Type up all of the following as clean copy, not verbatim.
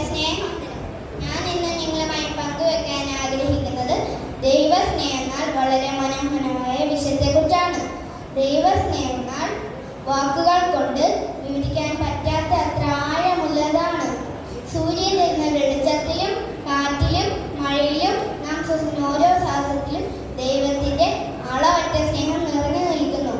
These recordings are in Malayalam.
സ്നേഹം. ഞാൻ ഇന്ന് നിങ്ങളുമായി പങ്കുവെക്കാൻ ആഗ്രഹിക്കുന്നത് ദൈവസ്നേഹം എന്നാൽ വളരെ മനോഹരമായ വിഷയത്തെക്കുറിച്ചാണ്. ദൈവസ്നേഹം എന്നാൽ വാക്കുകൾ കൊണ്ട് വിവരിക്കാൻ പറ്റാത്ത അത്ര ആഴമുള്ളതാണ്. സൂര്യൻ തരുന്ന വെളിച്ചത്തിലും കാറ്റിലും മഴയിലും നാം ശ്വസിക്കുന്ന ഓരോ ശ്വാസത്തിലും ദൈവത്തിന്റെ അളവറ്റ സ്നേഹം നിറഞ്ഞു നിൽക്കുന്നു.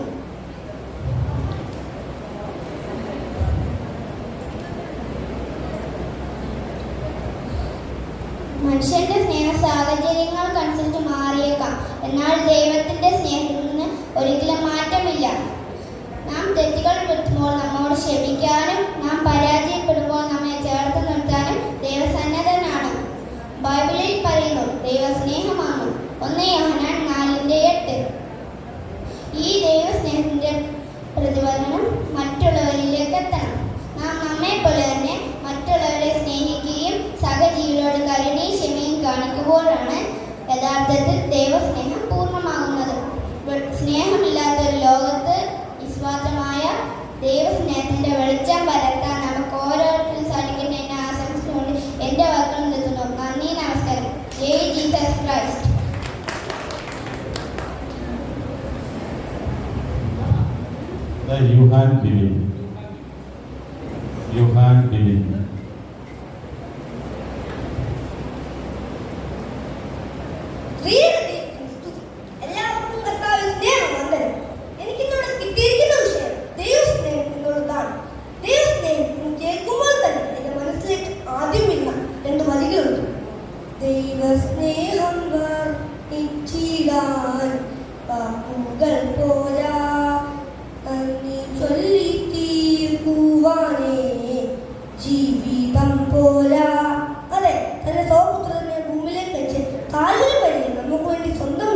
മനുഷ്യന്റെ സ്നേഹ സാഹചര്യങ്ങൾക്കനുസരിച്ച് മാറിയേക്കാം, എന്നാൽ ദൈവത്തിന്റെ സ്നേഹത്തിന് ഒരിക്കലും മാറ്റമില്ല. നാം തെറ്റുകൾ വരുത്തുമ്പോൾ നമ്മോട് ക്ഷമിക്കാനും നാം പരാജയപ്പെടുമ്പോൾ നമ്മെ ചേർത്ത് നിർത്താനും ദൈവസന്നദ്ധനാണ്. ബൈബിളിൽ പറയുന്നു ദൈവസ്നേഹമാണ്. 1 യോഹന്നാൻ 4:8. ഈ ദൈവസ്നേഹത്തിന്റെ പ്രതിഫലനം മറ്റുള്ളവരിലേക്ക് എത്തണം. നാം നമ്മെ പോലെ തന്നെ മറ്റുള്ളവരെ സ്നേഹിക്കുകയും സഹജീവികളോട് കരുണയും ക്ഷമയും കാണിക്കുമ്പോഴാണ് യഥാർത്ഥത്തിൽ ദൈവസ്നേഹം പൂർണ്ണമാകുന്നത്. സ്നേഹമില്ലാത്തൊരു ലോകത്ത് നിസ്വാർത്ഥമായ ദൈവസ്നേഹത്തിന്റെ വെളിച്ചം പരത്താൻ നമുക്ക് ഓരോരുത്തരും സാധിക്കട്ടെ എന്ന ആശംസിച്ചുകൊണ്ട് എൻ്റെ വാക്കുകൾ നിർത്തുന്നു. നന്ദി, നമസ്കാരം. ജയ് ജീസസ് ക്രൈസ്റ്റ്. യുഹാൻ ബിബിൻ. എല്ലാവർക്കും കർത്താവിൽ സ്നേഹവന്ദനം. എനിക്കിന്നോട് കിട്ടിയിരിക്കുന്ന വിഷയം ദൈവസ്നേഹം എന്നുള്ളതാണ്. ദൈവസ്നേഹം എന്ന് കേൾക്കുമ്പോൾ തന്നെ എന്റെ മനസ്സിലേക്ക് ആദ്യം വരുന്ന 2 വരികളുണ്ട്. ദൈവസ്നേഹം വർണ്ണിച്ചിടാൻ വാക്കുകൾ പോരാ, നന്ദി ചൊല്ലി തീർക്കുവാനേ ജീവിതം പോരാ. അതെ, തന്റെ സ്വപുത്രനെ ഭൂമിയിലേക്ക് വെച്ച് കാലിന് വഴി നമുക്ക് വേണ്ടി സ്വന്തം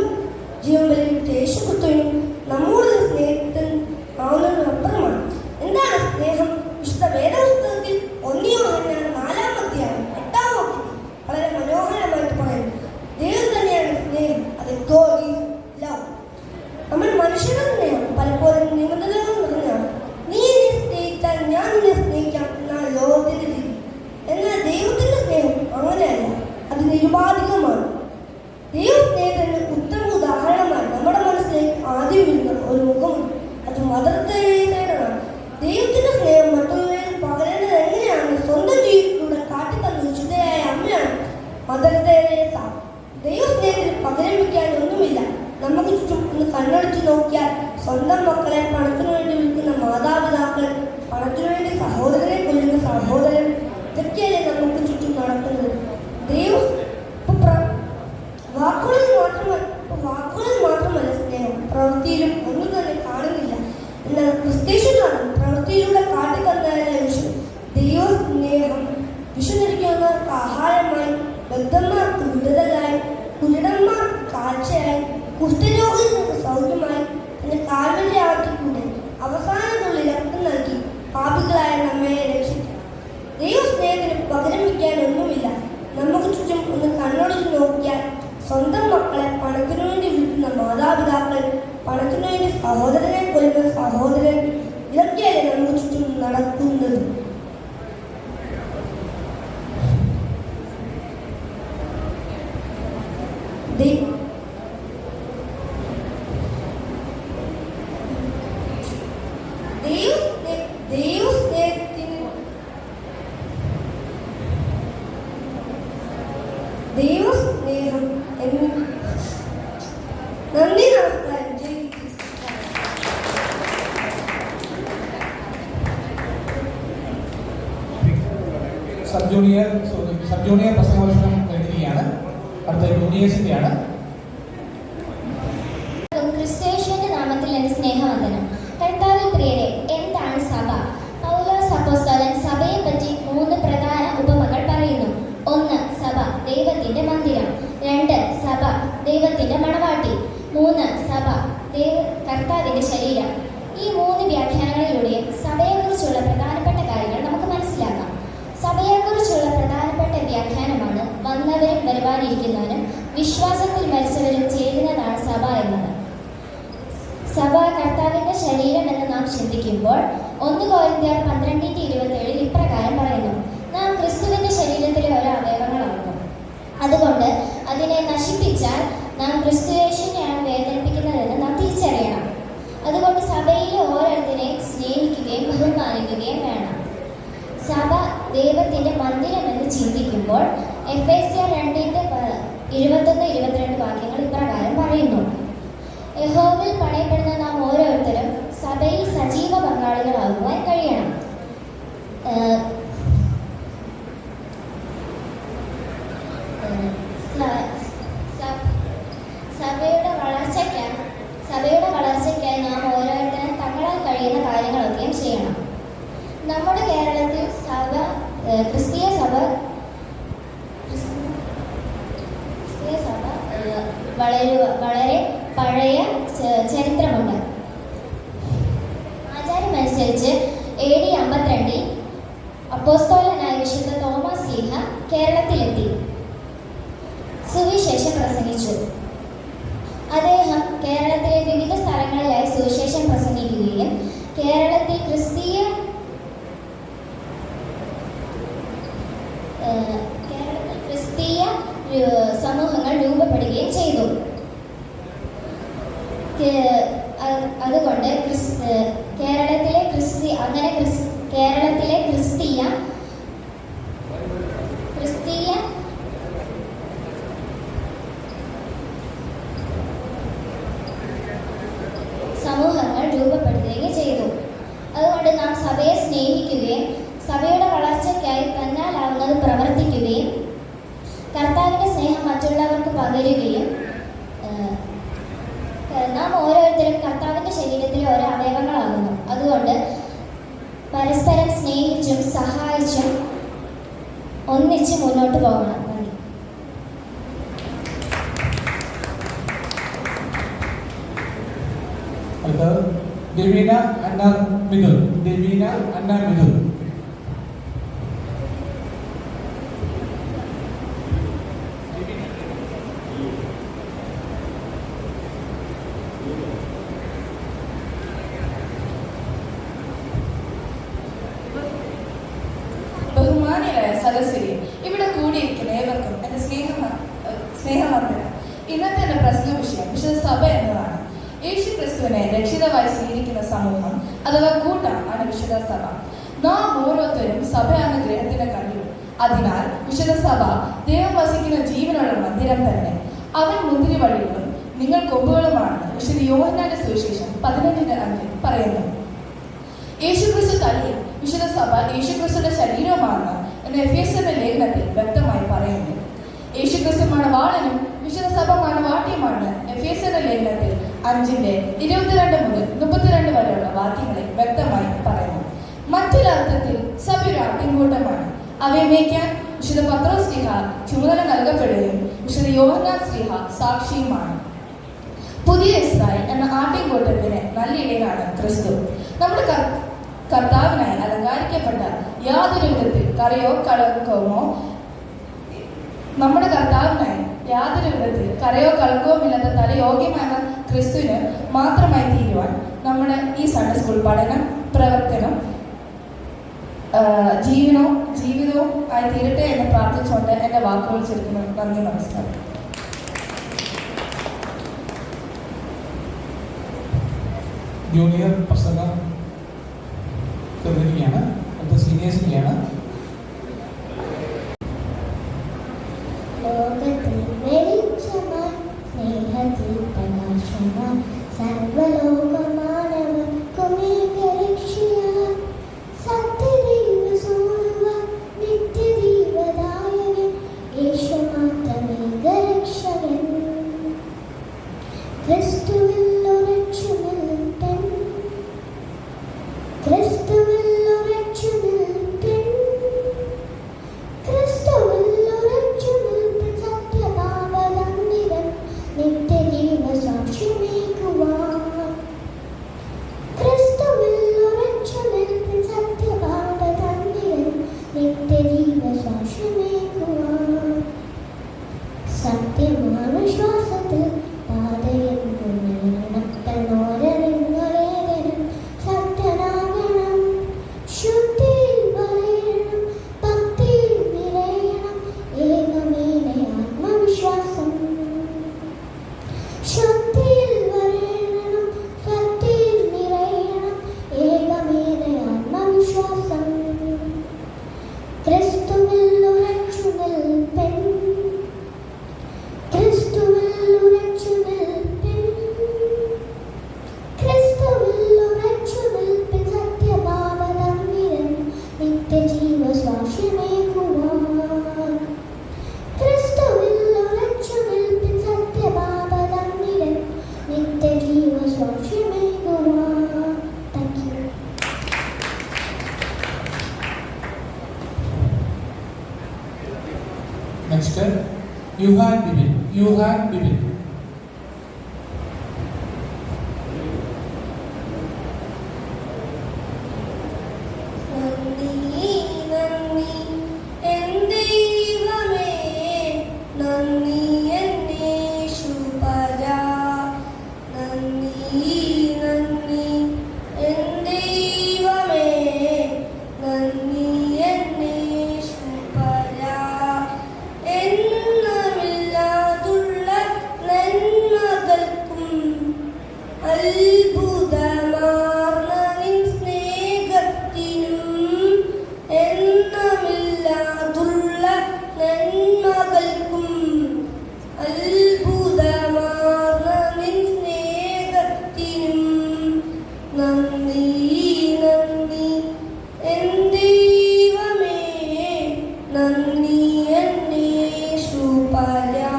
ജീവൻ ബലിയിട്ട യേശുക്രിസ്തുവിനും നമ്മോടുള്ള സ്നേഹത്തിൽ ആവുന്നതിനപ്പുറമാണ്. എന്താണ് സ്നേഹം? വിശുദ്ധ വേദപുസ്തകത്തിൽ 1 യോഹന്നാൻ 4:8 വളരെ മനോഹരമായിട്ട് പറയുന്നു. ദൈവം തന്നെയാണ് സ്നേഹം. അത് God is love. നമ്മൾ മനുഷ്യരുടെ സ്നേഹം പലപ്പോഴും നിബന്ധനകൾ നിറഞ്ഞാണ്. നീ എന്നെ സ്നേഹിച്ചാൽ ഞാൻ നിന്നെ സ്നേഹിക്കാം എന്നാണ് ലോകത്തിന്റെ രീതി. എന്നാൽ ദൈവത്തിന്റെ സ്നേഹം അങ്ങനെയല്ല, അത് നിരുപാധികമാണ്. ദൈവസ്നേഹത്തിന് ഉത്തമ ഉദാഹരണമായി നമ്മുടെ മനസ്സിലേക്ക് ആദ്യം വരുന്ന ഒരു മുഖമുണ്ട്. അത് മദർ തെരേസയുടേതാണ്. ദൈവത്തിന്റെ സ്നേഹം മറ്റുള്ളവരിൽ പകരേണ്ടത് എങ്ങനെയാണ് സ്വന്തം ജീവിതത്തിലൂടെ കാട്ടിത്തന്ന വിശുദ്ധയായ അമ്മയാണ് മദർ തെരേസ. ദൈവസ്നേഹത്തിന് പകരം വയ്ക്കാൻ ഒന്നുമില്ല. നമുക്ക് ചുറ്റും ഒന്ന് കണ്ണടിച്ചു നോക്കിയാൽ സ്വന്തം മക്കളെ പണത്തിനു വേണ്ടി വിൽക്കുന്ന മാതാപിതാക്കൾ, പണത്തിനു വേണ്ടി സഹോദരനെ കൊല്ലുന്ന സഹോദരൻ, ഇതൊക്കെയല്ലേ നമുക്ക് ചുറ്റും നടക്കുന്നത്. ദൈവം വാക്കുകളിൽ മാത്രമല്ല സ്നേഹം, പ്രവൃത്തിയിലും ഒന്നും തന്നെ കാണുന്നില്ല. എന്നാൽ ക്രിസ്ത്യാനികളും പ്രവൃത്തിയിലൂടെ കാട്ടിത്തന്നതല്ല വിഷു. ദൈവസ്നേഹം വിഷുനിരിക്കുന്നവർക്ക് ആഹാരമായി, ബദ്ധന്മാർക്ക് വിടുതലായി, കുരുടന്മാർ കാഴ്ചയായി, കുഷ്ഠരോഗികൾക്ക് സൗഖ്യമായി, തന്റെ കാൽവരി ആവർത്തിക്കൂടെ അവസാനത്തുള്ളിൽ രക്തം നൽകി പാപികളായ നമ്മെ രക്ഷിക്കും. ദൈവസ്നേഹത്തിന് പകരം വയ്ക്കാൻ ഒന്നുമില്ല. നമുക്ക് ചുറ്റും ഒന്ന് കണ്ണോടിച്ച് നോക്കിയാൽ സ്വന്തം മക്കളെ പണത്തിനു വേണ്ടി വിൽക്കുന്ന മാതാപിതാക്കൾ, പണത്തിനു വേണ്ടി സഹോദരനെ കൊല്ലുന്ന സഹോദരൻ, ഇതൊക്കെയല്ലേ നമുക്ക് ചുറ്റും നടക്കുന്നത്. ദൈവസ്നേഹം നന്ദി, നമസ്കാരം. സബ് ജൂനിയർ പ്രസംഗോത്സവം കഴിഞ്ഞിരിക്കുകയാണ്. അടുത്ത ജൂനിയേഴ്സിൻ്റെയാണ്. ക്രിസ്ത്യേഷ്യന്റെ നാമത്തിൽ എൻ്റെ സ്നേഹവന്ദനം. കർത്താവിൽ പ്രിയരെ, എന്താണ് സഭ? പൗലോസ് അപ്പോസ്തലൻ സഭയെ പറ്റി 3 പ്രധാന ഉപമകൾ പറയുന്നു. 1. സഭ ദൈവത്തിന്റെ മന്ദിരം. 2. സഭ ദൈവത്തിന്റെ മണവാട്ടി. 3. സഭ കർത്താവിന്റെ ശരീരം. ഈ 3 വ്യാഖ്യാനങ്ങളിലൂടെയും സഭയെക്കുറിച്ചുള്ള പ്രധാനപ്പെട്ട കാര്യങ്ങൾ നമുക്ക് മനസ്സിലാക്കാം. സഭയെക്കുറിച്ചുള്ള പ്രധാനപ്പെട്ട വ്യാഖ്യാനമാണ് വന്നവരും വരുവാനിരിക്കുന്നവരും വിശ്വാസത്തിൽ മരിച്ചവരും ചേരുന്നതാണ് സഭ എന്നത്. സഭ കർത്താവിന്റെ ശരീരം എന്ന് നാം ചിന്തിക്കുമ്പോൾ 1 കൊരിന്ത്യർ 12:27 ഇപ്രകാരം പറയുന്നു: നാം ക്രിസ്തുവിന്റെ ശരീരം നാം ക്രിസ്തുയേശുവിനെയാണ് വേദനിപ്പിക്കുന്നതെന്ന് നാം തിരിച്ചറിയണം. അതുകൊണ്ട് സഭയിലെ ഓരോരുത്തരെയും സ്നേഹിക്കുകയും ബഹുമാനിക്കുകയും വേണം. സഭ ദൈവത്തിൻ്റെ മന്ദിരമെന്ന് ചിന്തിക്കുമ്പോൾ എഫേസ്യർ 2:21-22 വാക്യങ്ങൾ ഇപ്രകാരം പറയുന്നു: യഹോവയിൽ പണയപ്പെടുന്ന നാം ഓരോരുത്തരും സഭയിൽ സജീവ പങ്കാളികളാകുവാൻ കഴിയണം. സഭയുടെ വളർച്ചയ്ക്കായി നാം ഓരോരുത്തരും തങ്ങളാൽ കഴിയുന്ന കാര്യങ്ങളൊക്കെയും ചെയ്യണം. നമ്മുടെ കേരളത്തിൽ ക്രിസ്തീയ സഭ വളരെ പഴയ ചരിത്രമുണ്ട്. ആചാരമനുസരിച്ച് AD 52 അപ്പോസ്തലനായ വിശുദ്ധ തോമസ് ശ്ലീഹ കേരളത്തിലെത്തി സുവിശേഷം പ്രസംഗിച്ചു. അദ്ദേഹം കേരളത്തിലെ വിവിധ സ്ഥലങ്ങളിലായി സുവിശേഷം പ്രസംഗിക്കുകയും കേരളത്തിൽ ക്രിസ്തീയ സമൂഹങ്ങൾ രൂപപ്പെടുകയും ചെയ്തു. അതുകൊണ്ട് കേരളത്തിലെ ക്രിസ്തീയ സമൂഹങ്ങൾ രൂപപ്പെടുകയും ചെയ്തു. അതുകൊണ്ട് നാം സഭയെ സ്നേഹിക്കുകയും സഭയുടെ വളർച്ചയ്ക്കായി തന്നാലാവുന്നത് പ്രവർത്തിക്കുകയും കർത്താവിൻ്റെ സ്നേഹം മറ്റുള്ളവർക്ക് പകരുകയും നാം ഓരോരുത്തരും കർത്താവിൻ്റെ ശരീരത്തിലെ ഓരോ അവയവങ്ങളാകുന്നു. അതുകൊണ്ട് പരസ്പരം സ്നേഹിച്ചും സഹായിച്ചും ഒന്നിച്ച് മുന്നോട്ട് പോകണം. ദേവീന അന്ന മിഥുൻ. ബഹുമാനിയായ സദസ്യരെ, ഇവിടെ കൂടിയിരിക്കുന്ന ഏവർക്കും എൻ്റെ സ്നേഹവന്ദനം. ഇന്നത്തെ എൻ്റെ പ്രശ്ന വിഷയം വിശുദ്ധ സഭ എന്നതാണ്. യേശു ക്രിസ്തുവിനെ രക്ഷിതാവായി സ്വീകരിക്കുന്ന സമൂഹം അഥവാ കൂട്ടം ആണ് വിശുദ്ധ സഭ. നാം ഓരോരുത്തരും സഭയാണ് ഗ്രഹത്തിന്റെ കണ്ണിലും. അതിനാൽ വിശുദ്ധ സഭ ദൈവം വസിക്കുന്ന ജീവനുള്ള മന്ദിരം തന്നെ. അവൻ മുന്തിരി വള്ളികളും നിങ്ങൾ കൊമ്പുകളുമാണെന്ന് വിശുദ്ധ യോഹന്നാന്റെ സുവിശേഷം 15:5 പറയുന്നു. യേശുക്രിസ്തു തലയിൽ വിശുദ്ധ സഭ യേശുക്രിസ്തുവിന്റെ ശരീരവുമാണ് എന്ന് എഫേസ്യരുടെ ലേഖനത്തിൽ വ്യക്തമായി പറയുന്നു. യേശുക്രിസ്തുമാണ് വാളനും വിശുദ്ധ സഭ മണവാട്ടിയുമാണ് എഫേസ്യരുടെ ലേഖനത്തിൽ 5:22-32 വരെയുള്ള വാക്യങ്ങളെ വ്യക്തമായി പറയുന്നു. മറ്റൊരർത്ഥത്തിൽ സഭ ഒരു ആട്ടിൻകൂട്ടമാണ്. അവയെ മേയ്ക്കാൻ വിശുദ്ധ പത്രോസ് ശ്ലീഹ ചുമതല നൽകപ്പെടുകയും വിശുദ്ധ യോഹന്നാൻ ശ്ലീഹ സാക്ഷിയുമാണ്. പുതിയ ഇസ്രായേൽ എന്ന ആട്ടിൻകൂട്ടത്തിന് നല്ല ഇടയിലാണ് ക്രിസ്തു. നമ്മുടെ കർത്താവിനായി അലങ്കരിക്കപ്പെട്ട യാതൊരു വിധത്തിൽ കറിയോ കളങ്കമോ കളങ്കവുമില്ലാത്ത തലയോഗ്യമായ ക്രിസ്തുവിന് മാത്രമായി തീരുവാൻ നമ്മുടെ ഈ സൺഡേ സ്കൂൾ പഠനം, പ്രവർത്തനം, ജീവിതവും ആയി തീരട്ടെ എന്ന് പ്രാർത്ഥിച്ചുകൊണ്ട് എൻ്റെ വാക്കുകൾ ചുരുക്കുന്നു. നന്ദി, നമസ്കാരം. ജൂനിയർ പ്രസംഗം തീർന്നിരിക്കുകയാണ്. അടുത്ത സീനിയേഴ്സിനെയാണ്. ലോകത്തിൽ വെളിച്ചമായി സ്നേഹത്തിൽ പ്രകാശമായി സർവലോകമാനവർക്കും ഏകരക്ഷയായി സത്യദൈവ സൂനുവാൻ നിത്യദൈവദായകൻ യേശു മാത്രമേകരക്ഷകൻ. ക്രിസ്തുവിൽ ഉറച്ചു നിൽപ്പൻ, ക്രിസ്തുവിൽ ഉറച്ചു നിൽപ്പൻ, ക്രിസ്തുവിൽ ഉറച്ചു നിൽപ്പൻ. സത്യഭാവതന്നിരൻ നിത്യജീവ സാക്ഷ്യമേകുവാൻ. ക്രിസ്തുവിൽ ഉറച്ചു നിൽപ്പൻ. സത്യഭാവതന്നിരൻ നിത്യജീവ സാക്ഷ്യമേകുവാൻ. സത്യമാണ് ശ്വാസത്തിൽ പാതയെന്നു നടത്തനോരറിങ്ങളേവരും സത്യനാകണം. ശുദ്ധി next Johan Bibin. Johan Bibin. നന്ദി നന്ദി എൻ ദൈവമേ, നന്ദി എന്നേശുപരാ. നന്ദി നന്ദി എൻ ദൈവമേ, നന്ദി എന്നേശുപരാ. എണ്ണമില്ലാതുള്ള നന്മകൾക്കും അത്ഭുതമാർന്ന നിൻ സ്നേഹത്തിനും, എണ്ണമില്ലാതുള്ള നന്മകൾക്കും അത്ഭുതമാർന്ന നിൻ സ്നേഹത്തിനും നന്ദി നന്ദി എൻ ദൈവമേ, നന്ദി എന്നേശുപരാ.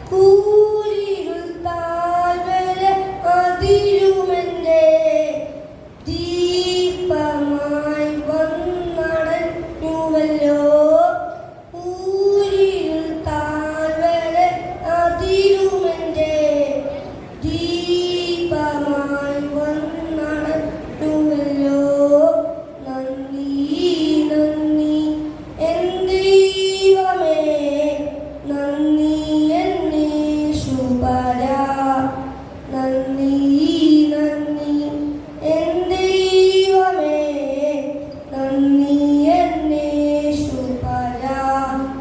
കൂരിരുൾ താഴ്വര അതിരുമെന്റെ ദീപമായി വന്നടഞ്ഞുവല്ലോ. കൂരിരുൾ താഴ്വര അതിരുമെന്റെ ദീപമായി വന്നടഞ്ഞുവല്ലോ. നന്ദി നന്ദി എൻ ദൈവമേ, നന്ദി എന്നേശുപരാ. നന്ദി നന്ദി എൻ ദൈവമേ, നന്ദി എന്നേശുപരാ.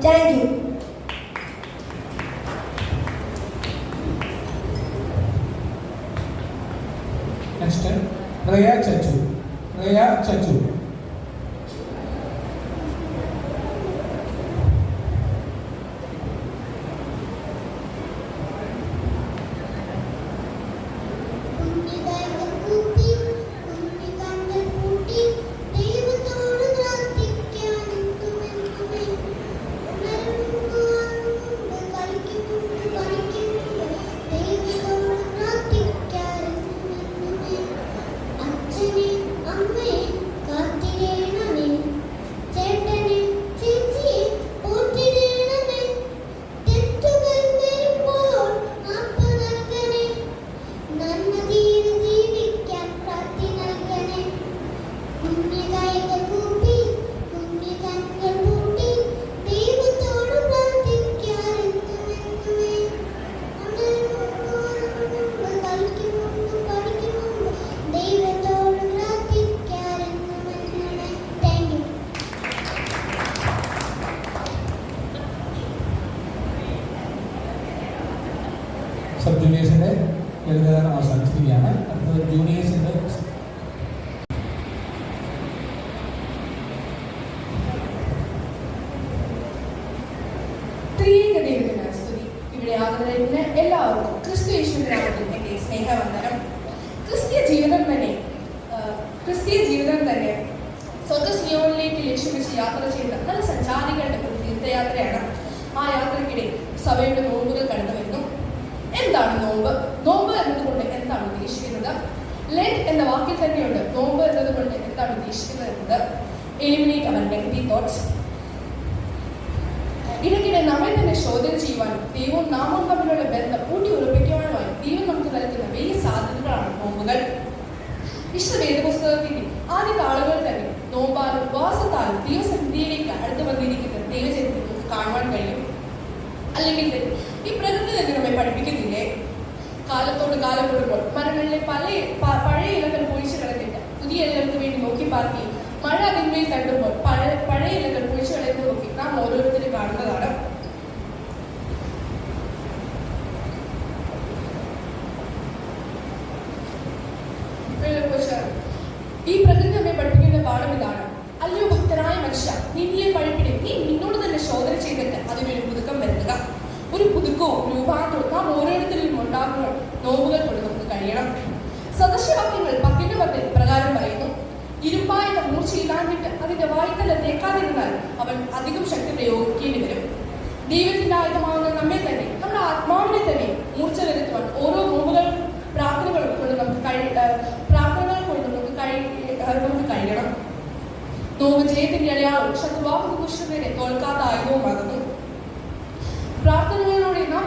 Thank you. Next Riya Chachu. Riya Chachu. കുഞ്ഞികൈകൾ കൂപ്പി കുഞ്ഞിക്കണ്ണൽ പൂട്ടി ദൈവത്തോട് പ്രാർത്ഥിക്കാനെന്നുമെന്നുമേ. ഉണരുമുമ്പ് ഉറങ്ങുമുമ്പ് കളിക്കുമുമ്പ് പഠിക്കുമുമ്പ് ദൈവത്തോട് പ്രാർത്ഥിക്കാനെന്നുമെന്നുമേ. അച്ഛനെ അമ്മയെ കാത്തിടേണമേ, ചേട്ടനെ ചേച്ചിയെ പോറ്റിടേണമേ. തെറ്റുകൾ വരുമ്പോൾ മാപ്പ് നൽകണേ, നന്മ ചെയ്ത് ജീവിക്കാൻ പ്രാപ്തി നൽകണേ. കുഞ്ഞു കൈകൾ കൂപ്പി കുഞ്ഞു കണ്ണുകൾ പൂട്ടി ദൈവത്തോട് പ്രാർത്ഥിക്കാനെന്നുമെന്നുമേ. ഉണരുമുമ്പ് ഉറങ്ങുമുമ്പ് കളിക്കുമുമ്പ് പഠിക്കുമുമ്പ് ദൈവത്തോട് പ്രാർത്ഥിക്കാനെന്നുമെന്നുമേ. Thank you. സബ് ജൂനിയേഴ്സിന്റെ ലളിതഗാനം അവസാനിച്ചിരിക്കുകയാണ്. അടുത്തത് ജൂനിയേഴ്സിന്റെ ത്രിയേക ദൈവത്തിന് സ്തുതി. ഇവിടെ ആഗ്രഹിക്കുന്ന എല്ലാവർക്കും ക്രിസ്തു യേശുവിന്റെ നാമത്തിൽ എന്റെ സ്നേഹവന്ദനം. ക്രിസ്തീയ ജീവിതം തന്നെ സ്വർഗ്ഗസിയോനിലേക്ക് ലക്ഷ്യം വെച്ച് യാത്ര ചെയ്ത നല്ല സഞ്ചാരികളുടെ ഒരു തീർത്ഥയാത്രയാണ്. ആ യാത്രയ്ക്കിടെ സഭയുടെ നോമ്പുകൾ കടന്നു വരുന്നു. എന്താണ് നോമ്പ്? നോമ്പ് എന്നതുകൊണ്ട് എന്താണ് ഉദ്ദേശിക്കുന്നത്? ലെറ്റ് എന്ന വാക്കിൽ തന്നെയുണ്ട് നോമ്പ് എന്നതുകൊണ്ട് എന്താണ് ഉദ്ദേശിക്കുന്നത് എന്നത്. എലിമിനേറ്റ് അവർ നെഗറ്റീവ് തോട്ട്സ്. ഇടയ്ക്കിടെ നമ്മെ തന്നെ ശോധന ചെയ്യുവാനും ദൈവവും നാമവും തമ്മിലുള്ള ബന്ധം ഊട്ടി ഉറപ്പിക്കുവാനുമായി ദൈവം നമുക്ക് നൽകുന്ന വലിയ സാധ്യതകളാണ് നോമ്പുകൾ. വിശുദ്ധ വേദപുസ്തകത്തിന്റെ ആദ്യ താളുകൾ തന്നെ നോമ്പാലും ഉപവാസത്താലും ദൈവസന്നിധിയിലേക്ക് അടുത്ത് വന്നിരിക്കുന്ന ദൈവചരിത്രത്തിൽ നമുക്ക് കാണുവാൻ കഴിയും. അല്ലെങ്കിൽ തന്നെ ഈ പ്രകൃതി തന്നെ നമ്മെ പഠിപ്പിക്കുന്നില്ലേ? കാലത്തോട് കാലം കൂടുമ്പോൾ മരങ്ങളിലെ പഴയ ഇലകൾ പൊഴിച്ചു കളഞ്ഞിട്ട് പുതിയ ഇലകൾക്ക് വേണ്ടി നോക്കി പാർക്കുകയും മഴ അതിന്മേൽ തട്ടുമ്പോൾ പഴയ ഇലകൾ പൊഴിച്ചു കളയുന്നത് നോക്കി നാം ഓരോരുത്തരും കാണുന്നതാണ്. ഈ പ്രകൃതി നമ്മെ പഠിപ്പിക്കുന്ന പാഠം ഇതാണ്. അല്ലയോ ഭക്തനായ മനുഷ്യ, നിന്നിലെ പഴിപ്പിനെ നീ നിന്നോട് തന്നെ ശോധന ചെയ്തിട്ട് അതിനൊരു പുതുക്കം വരുത്തുക. ഒരു പുതുക്കവും രൂപാന്തരവും നാം ഓരോരുത്തരിലും ഉണ്ടാകുന്ന നോമ്പുകൾ കൊണ്ട് നമുക്ക് കഴിയണം. സദൃശവാക്യങ്ങൾ 10:10 പ്രകാരം പറയുന്നു, ഇരുമ്പായുധം മൂർച്ചയില്ലാഞ്ഞിട്ട് അതിന്റെ വായ്ത്തല തേക്കാതിരുന്നാൽ അവൻ അധികം ശക്തി പ്രയോഗിക്കേണ്ടി വരും. ദൈവത്തിന്റെ ആയുധമാകുന്ന നമ്മെ തന്നെ, നമ്മുടെ ആത്മാവിനെ തന്നെ മൂർച്ച വരുത്തുവാൻ ഓരോ നോമ്പുകൾ പ്രാർത്ഥനകൾ കൊണ്ട് നമുക്ക് കഴിയണം. നോമ്പ് ജയത്തിന്റെ അടയാളവും ശത്രുവാക്കുന്ന ദുഷ്ടനെ തോൽക്കാത്ത ആയുധവുമാകുന്നു.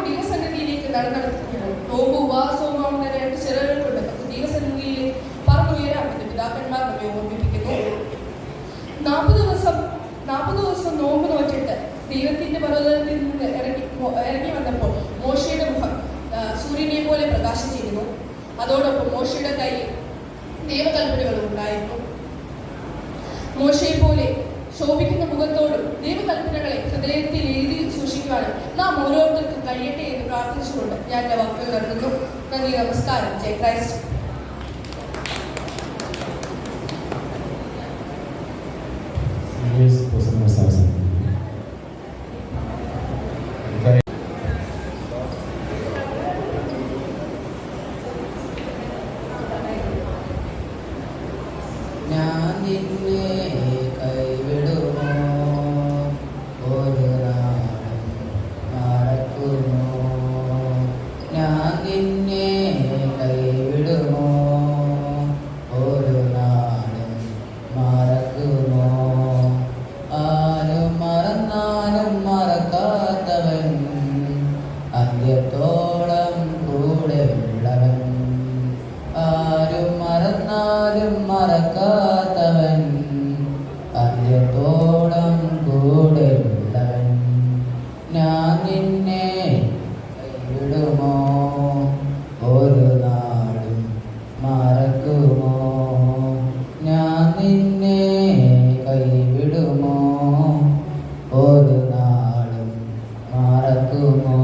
ദൈവസന്നിധിയിലേക്ക് നടന്നെടുക്കുമ്പോൾ നോമ്പ് ഉപവാസവുമാവുന്ന 2 ചിറകുകൾ കൊണ്ട് നമുക്ക് ദൈവസന്നിധിയിലേക്ക് പറന്നുയരാമെന്ന് പിതാക്കന്മാർ നമ്മെ ഓർമ്മിപ്പിക്കുന്നു. 40 ദിവസം നോമ്പ് നോറ്റിട്ട് ദൈവത്തിന്റെ പർവ്വതത്തിൽ നിന്ന് ഇറങ്ങി വന്നപ്പോൾ മോശയുടെ മുഖം സൂര്യനെ പോലെ പ്രകാശിച്ചിരുന്നു. അതോടൊപ്പം മോശയുടെ കയ്യിൽ ദൈവകൽപ്പനകളും ഉണ്ടായിരുന്നു. മോശയെ പോലെ ശോഭിക്കുന്ന മുഖത്തോടും ദൈവകൽപ്പനകളെ ഹൃദയത്തിൽ എഴുതി സൂക്ഷിക്കുവാനും നാം ഓരോരുത്തർക്കും കഴിയട്ടെ എന്ന് പ്രാർത്ഥിച്ചുകൊണ്ട് ഞാൻ എൻ്റെ വാക്കുകൾ നടത്തുന്നു. നന്ദി, നമസ്കാരം. ജയ് ക്രൈസ്റ്റ്. ഞാൻ നിന്നെ കൈവിടുമോ, ഒരു നാളും മറക്കുമോ? ഞാൻ നിന്നെ കൈവിടുമോ, ഒരു നാളും മറക്കുമോ? ആരും മറന്നാലും മറക്കാത്തവൻ, അന്ത്യത്തോളം കൂടെയുള്ളവൻ. ആരും മറന്നാലും മറക്കാത്തവൻ, അന്ത്യത്തോളം കൂടെയുള്ളവൻ. ഞാൻ നിന്നെ കൈവിടുമോ, ഒരു നാളും മറക്കുമോ? ഞാൻ നിന്നെ കൈവിടുമോ, ഒരു നാളും മറക്കുമോ?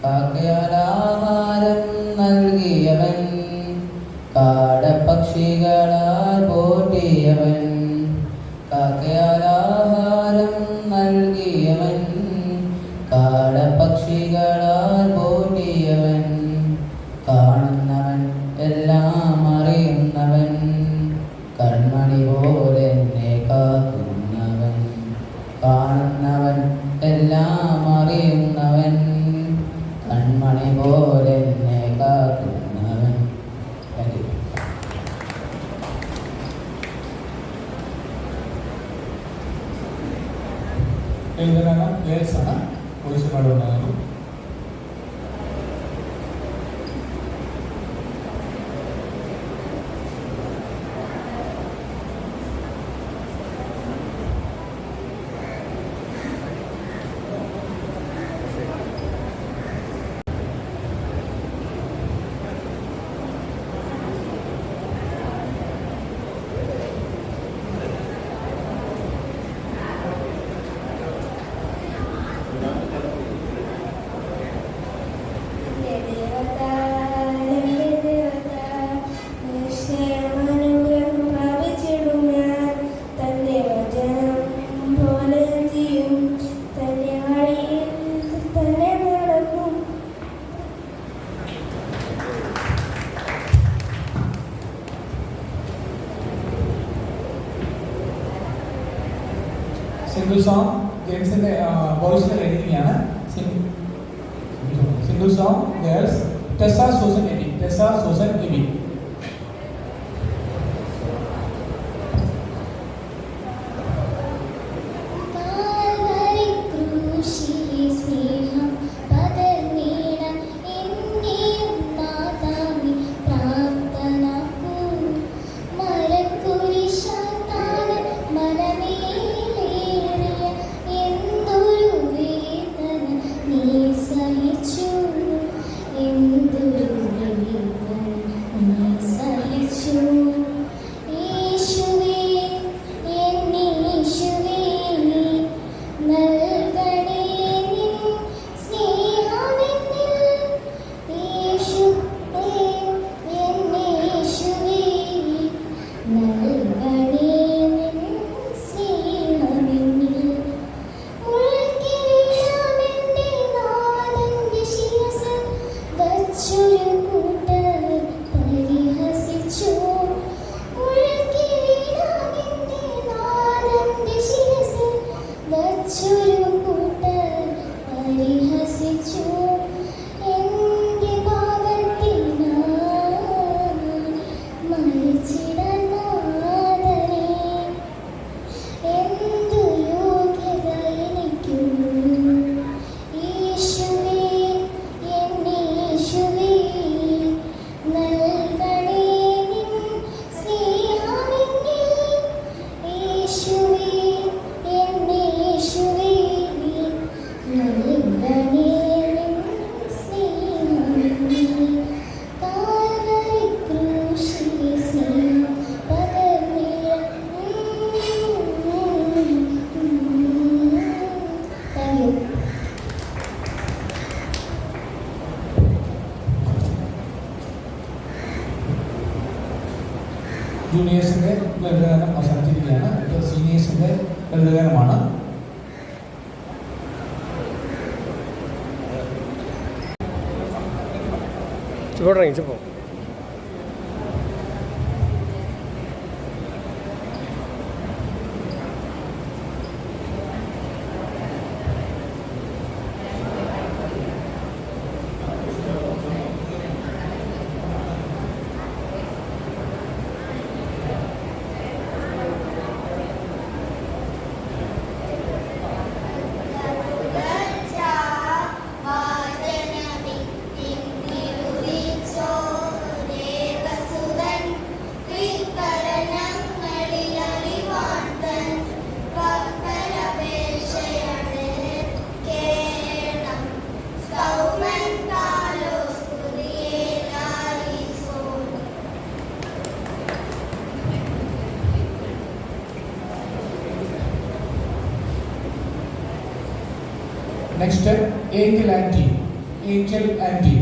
കാക്കയാലാഹാരം നൽകിയവൻ, കാടപ്പക്ഷികളാൽ പോറ്റിയവൻ. കാക്കയാലാഹാരം നൽകിയവൻ, കാടപ്പക്ഷികളാൽ പോറ്റിയവൻ. കാണുന്നവൻ എല്ലാം അറിയുന്നവൻ, കൺമണി പോലെ എന്നെ കാക്കുന്നവൻ. കാണുന്നവൻ എല്ലാം അറിയുന്നവൻ, കൺമണി പോലെ എന്നെ കാക്കുന്നവൻ. Thank you. എഴുതാനാണ് ഗേൾസ് ആണ്, ബോയ്സിനോട് ഉണ്ടാകുന്നു. സിംഗിൾ സോങ് ഗേൾസിന്റെ ബോയ്സിന്റെ റേറ്റിംഗാണ്. Single song girls Tessa Susan Aby. മരിച്ചിടാൻ ജൂനിയേഴ്സിൻ്റെ ലളിതഗാനം അവസാനിച്ചിരിക്കുകയാണ്. ഇത് സീനിയേഴ്സിൻ്റെ ലളിതഗാനമാണ്. ചൂടറങ്ങിച്ചപ്പോൾ next Angel aunty. Angel aunty.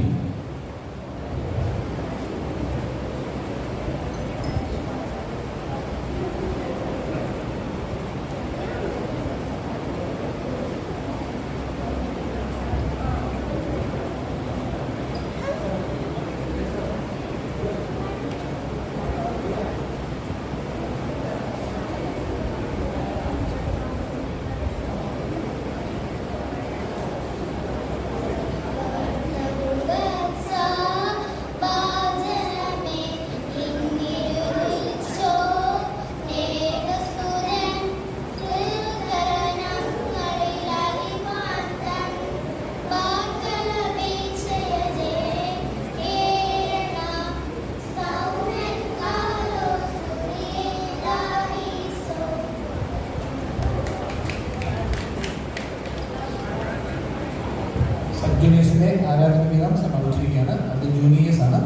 Sub ജൂനിയേഴ്സിൻ്റെ ആരാധന ഗീതം സമാപിച്ചിരിക്കുകയാണ്. അത് ജൂനിയേഴ്സ് ആണ്.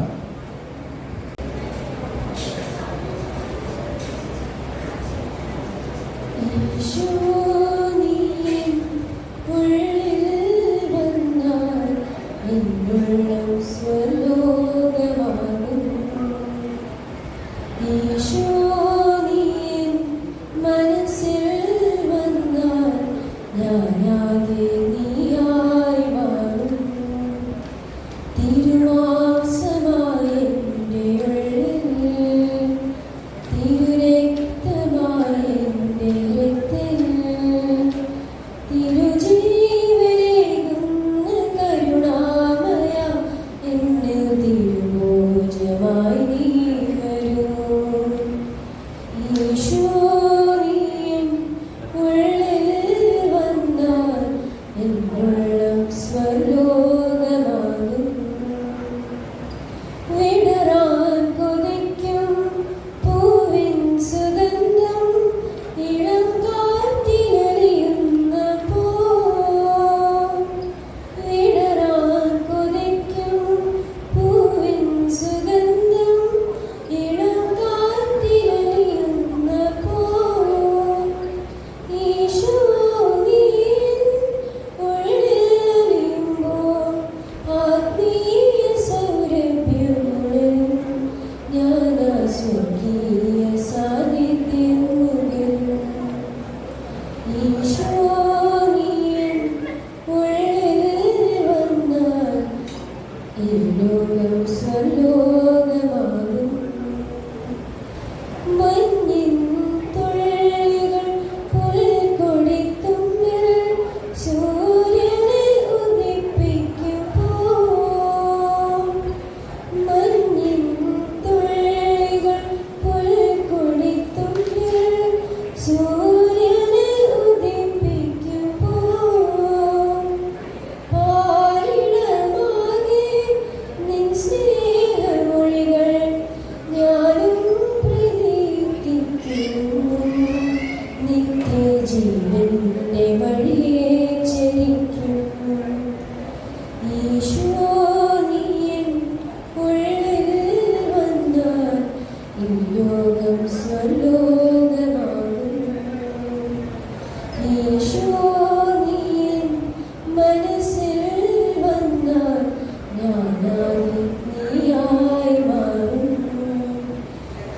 നീയായി മാറും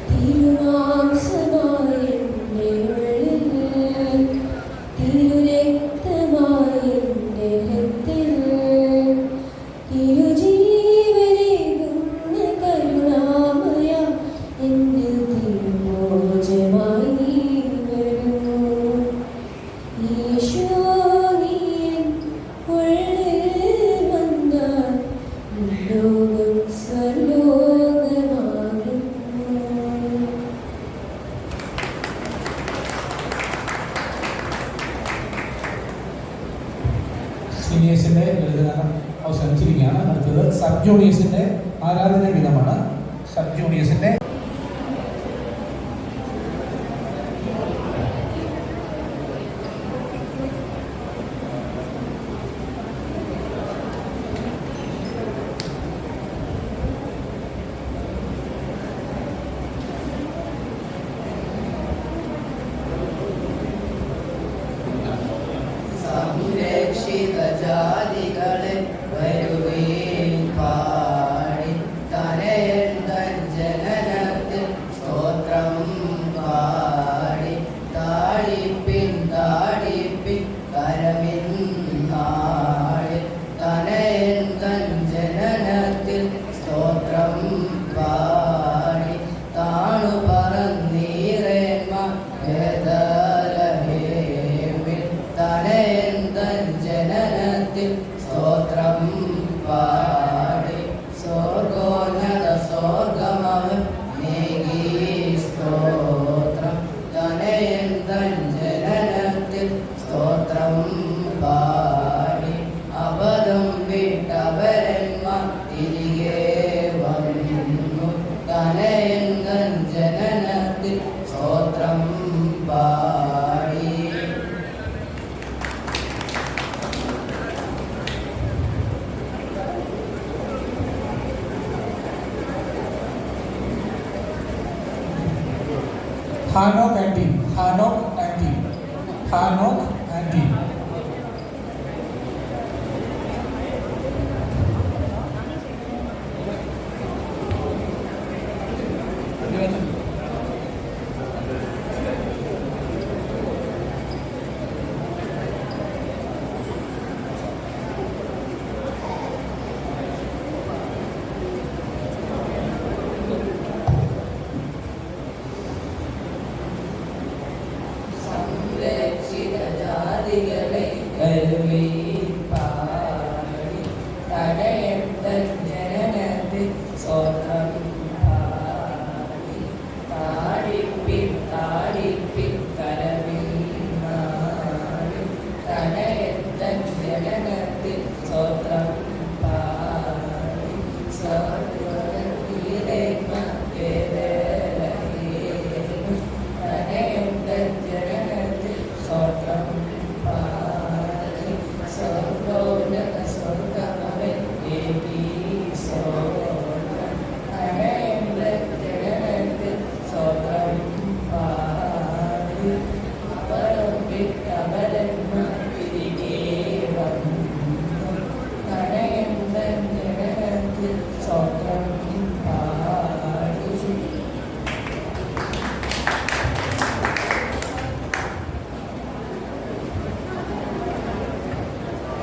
തിരുനാൾ സീനിയേഴ്സിന്റെ ലളിതഗാനം അവസാനിച്ചിരിക്കുകയാണ്. അടുത്തത് സബ് ജൂനിയേഴ്സിന്റെ ആരാധന ഗീതമാണ്. സബ് ജൂനിയേഴ്സിന്റെ സംരക്ഷിത ജാതികളെ വരുവീൻ പാടി തനയൻ തൻ ജനനത്തിൽ സ്തോത്രം പാടി താഴിപ്പിൻ കരമിൻ നാളിൽ തനയൻ തൻ ജനനത്തിൽ സ്തോത്രം പാടി താണു പറന്നീറേന്മാർ തനയൻ തൻ ജനനത്തിൽ സ്തോത്രം പാടി സ്വർഗോന്നത സ്വർഗമവൻ നേകി സ്തോത്രം തനയൻ തൻ ജനനത്തിൽ സ്തോത്രം പാടി അപദം വിട്ടവരന്മാർ തിരികെ വന്നു തനയൻ തൻ ജനനത്തിൽ സ്തോത്രം പാടി. ഹാനോക്ക് ആൻഡ് ടീം. സംരക്ഷിത ജാതികളെ വരുവീൻ പാടി തനയൻ തൻ ജനനത്തിൽ സ്തോത്രം പാടി താഴിപ്പിൻ കരമിൻ നാളിൽ തനയൻ തൻ ജനനത്തിൽ സ്തോത്രം പാടി സ്വർഗ്ഗത്തിലേന്മാർ തനയൻ തൻ ജനനത്തിൽ സ്തോത്രം പാടി സ്വർഗോന്നത സ്വർഗമവൻ നേകി സ്തോത്രം തനയൻ തൻ ജനനത്തിൽ സ്തോത്രം പാടി അപരം വിട്ടവരന്മാർ തിരികെ വന്നു തനയൻ തൻ ജനനത്തിൽ സ്തോത്രം പാടി.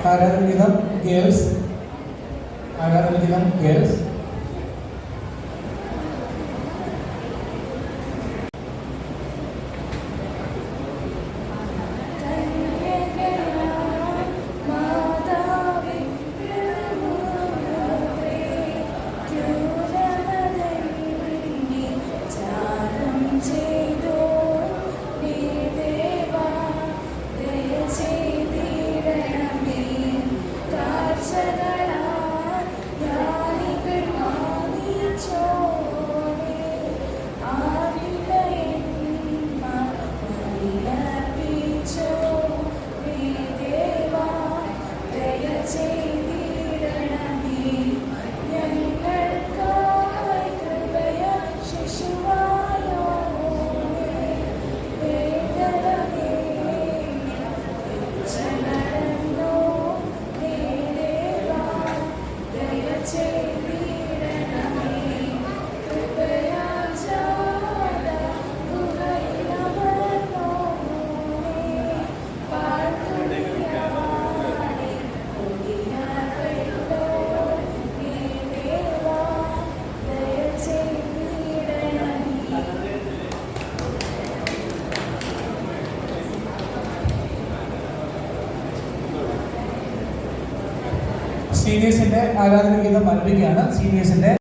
ആരാധനഗീതം ഗേൾസ്. കാഴ്ചകളാൽ സീനിയേഴ്സിന്റെ ആരാധന ഗീതം ആരംഭിക്കുകയാണ്. സീനിയേഴ്സിന്റെ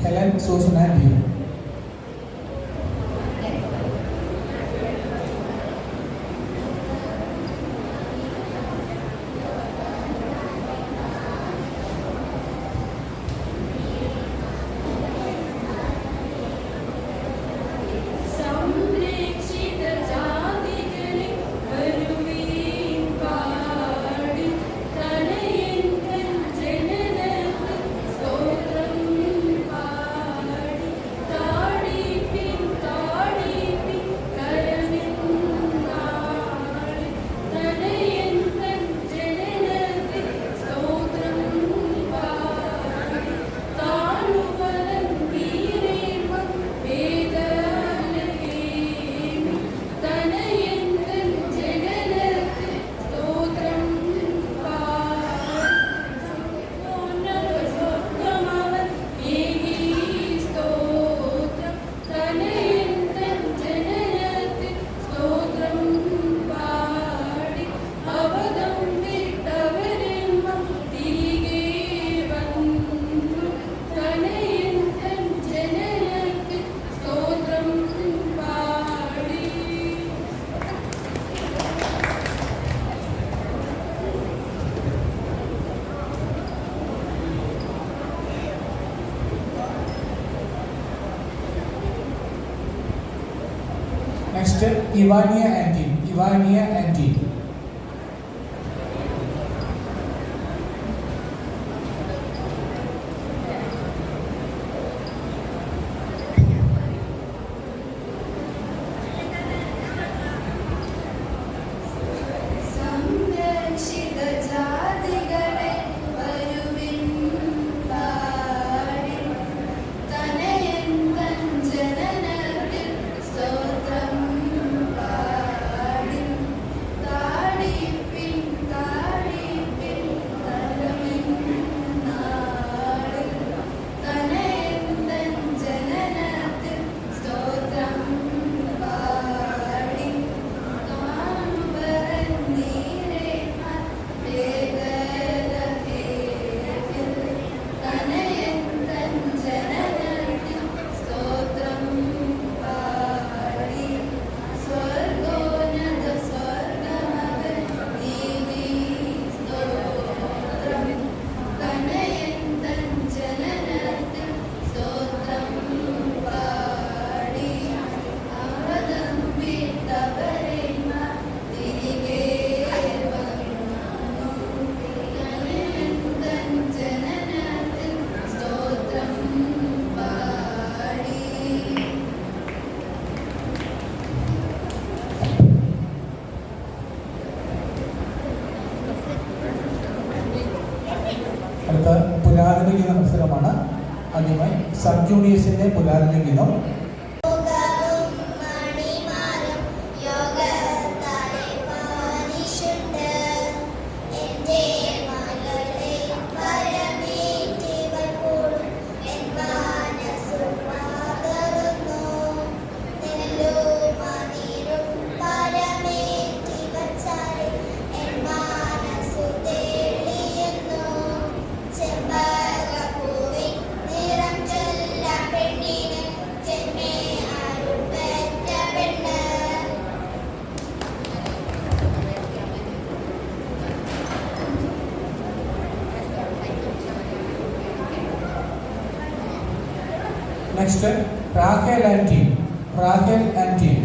Helen Susananti. Next, Ivania Antin. അടുത്ത പുരാതന ഗീത മത്സരമാണ്. ആദ്യമായി സബ് ജൂനിയേഴ്സിന്റെ പുരാതന ഗീതം. യോഗ next Rakhel and team. Rakhel and team.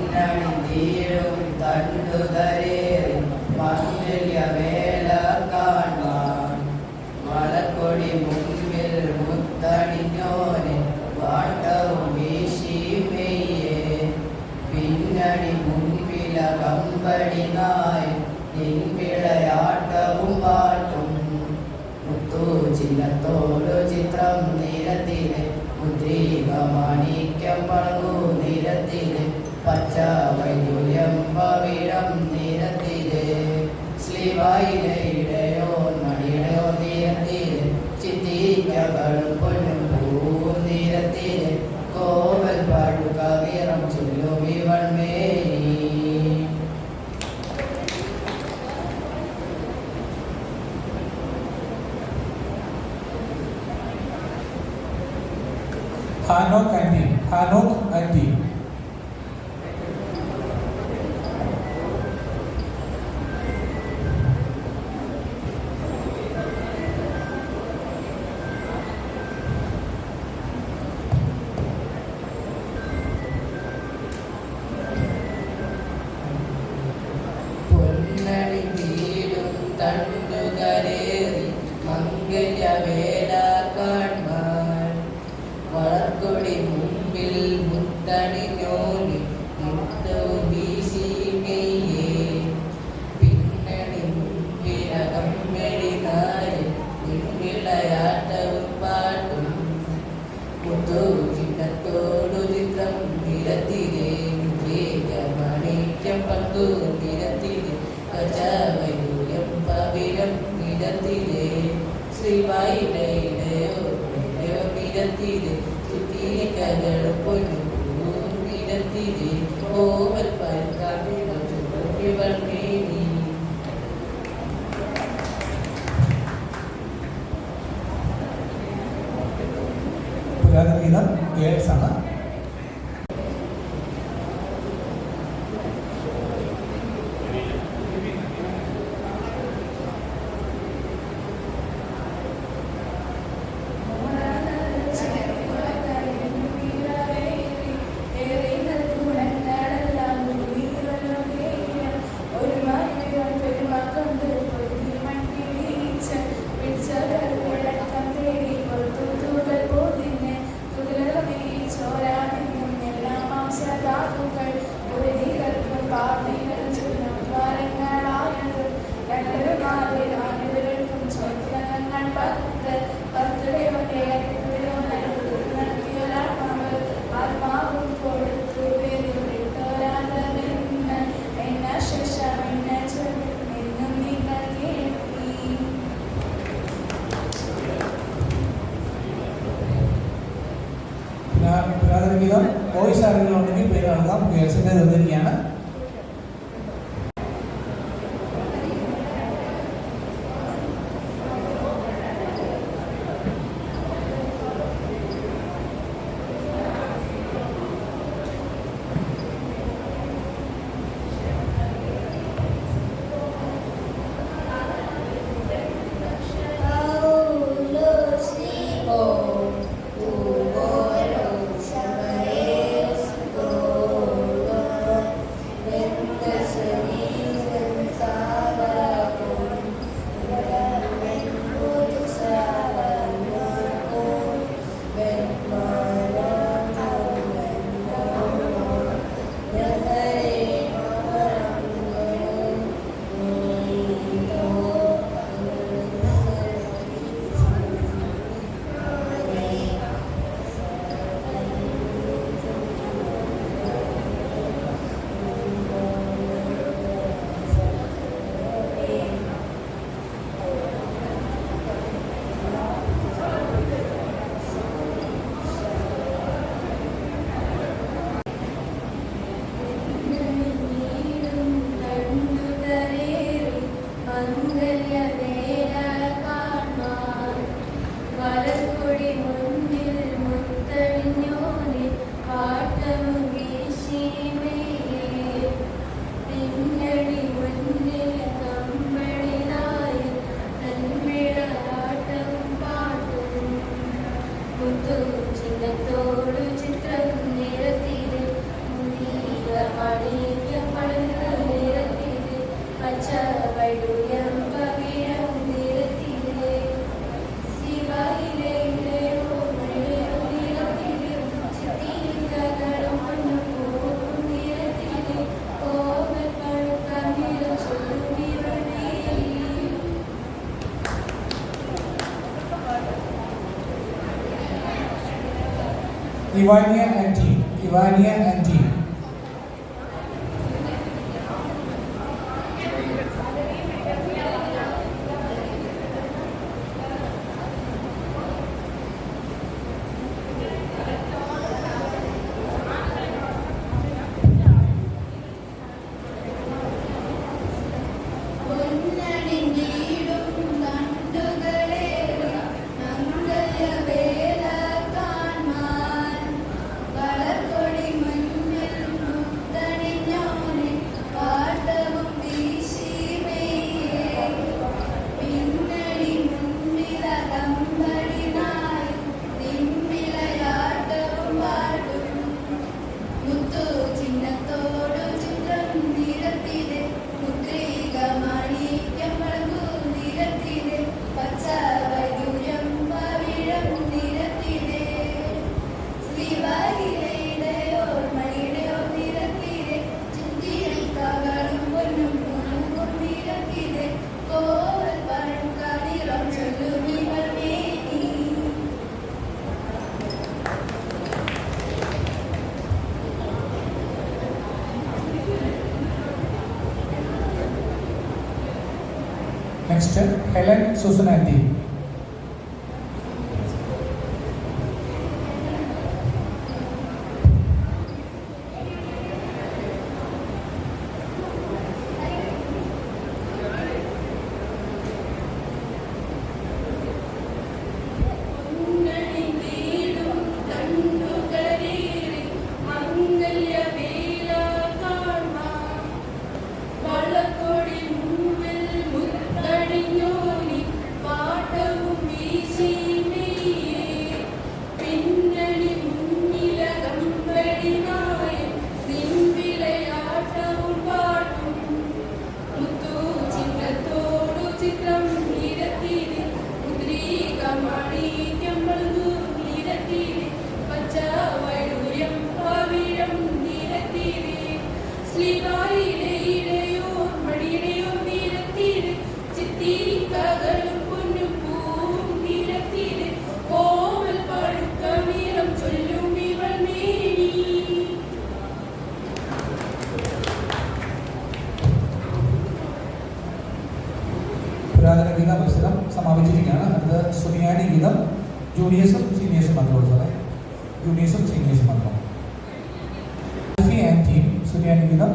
പൊന്നണിന്തീരും തണ്ടുതരേറി മംഗല്യവേല കാണാൻ മലക്കൊടി മുമ്പിൽ മുത്തണിഞ്ഞോനെ വാട്ടവും വീശി മെയ്യേ പിന്നണി മുൻപില കമ്പടി നായി നിൻവിളയാട്ടവും പാട്ടും മുത്തു ചിഹ്നത്തോടു ചിത്രം നിരത്തിലെ മുദ്രിക മാണിക്യം പളകു നിരത്തിലെ പച്ച വൈദൂര്യം പവിഴം നിരത്തിലെ ശ്രീവായിലെ ഇടയോ നടിയുടെയോ നിരത്തിലെ ചിത്തിരിക്കകളും പൊന്നും പൂവും നിരത്തിലെ കോവൽ പാടുക വീറം ചൊല്ലും ഇവൾ മേനി. Hanok and team. Hanok and team. പൊന്നണിന്തീരും തണ്ടുകരേറി മംഗല്യവേല കാൺമാൻ വളർക്കൊടി മുമ്പിൽ മുത്തണിഞ്ഞോനി മുത്തവും വീശി മെയ്യേ പിന്നണി മുമ്പിലകമ്പടി നായി നിൻവിളയാട്ടവും പാട്ടും മുത്തു ചിഹ്നത്തോടു ചിത്രം നിരത്തിലെ മാണിക്യം പങ്കു നിരത്തിലെ പച്ചവൈദൂര്യം പവിഴം നിരത്തിലെ ശ്രീവായിലെ ഇടയോ നിരത്തിലെ ചിത്തിരിക്കകളും പൊന്നും നിരത്തിലെ കോവൽ പൽക്കാവിടം ഇവൾ മേനി. പുരാതന ഗീതം ഗേൾസ് ആണ്. പുരാതന ഗീതം വോയിസ് ആരെങ്കിലും ഉണ്ടെങ്കിൽ പേര് നൽകാം. ഗേൾസിൻ്റെ തന്നിരിക്കുകയാണ്. Ivania and team. Ivania and team. Next, Helen, Susan and team. പുരാതന ഗീത മത്സരം സമാപിച്ചിരിക്കുകയാണ്. അടുത്ത സുനിയാനി ഗീതം ജൂനിയേഴ്സും സീനിയേഴ്സും മാത്രമേ സാറേ, ജൂനിയേഴ്സും സീനിയേഴ്സും മാത്രം. ആൻഡ് ടീം സുനിയാനി ഗീതം.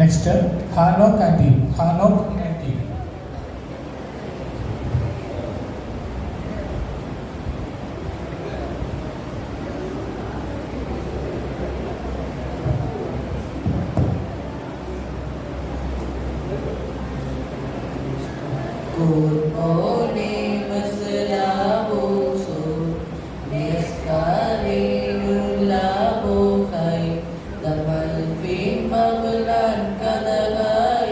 Next, Hanok and team. Hanok and team. Dapat film magelan kadang-kadang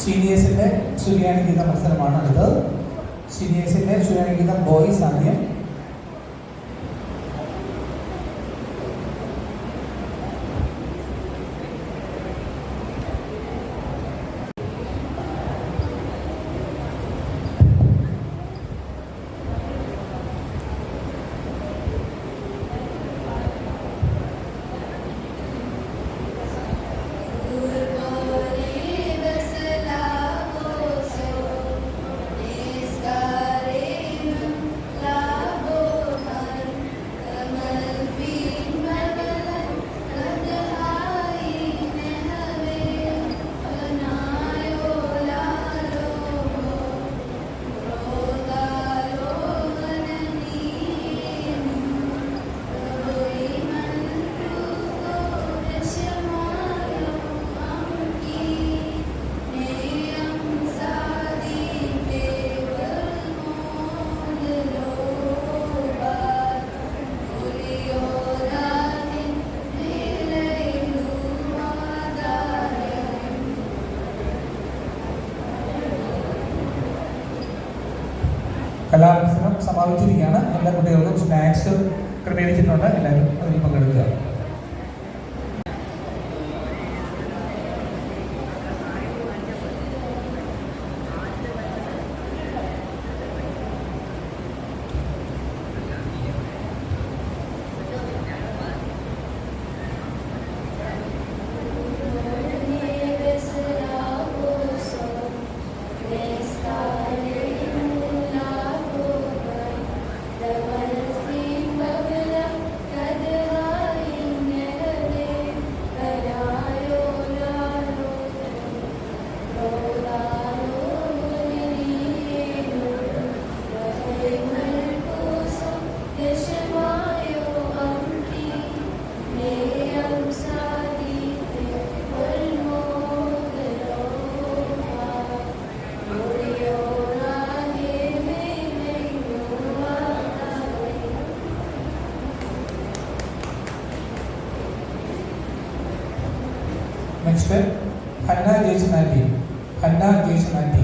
സീനിയേഴ്സിൻ്റെ സുറിയാനി ഗീത മത്സരമാണ് അടുത്തത്. സീനിയേഴ്സിൻ്റെ സുറിയാനി ഗീതം ബോയ്സ് ആദ്യം. കലാമത്സരം സമാപിച്ചിരിക്കുകയാണ്. എല്ലാ കുട്ടികൾക്കും സ്നാക്സ് ക്രമീകരിച്ചിട്ടുണ്ട്. എല്ലാവരും അതിൽ പങ്കെടുക്കുക. Next Hannah Jason anti.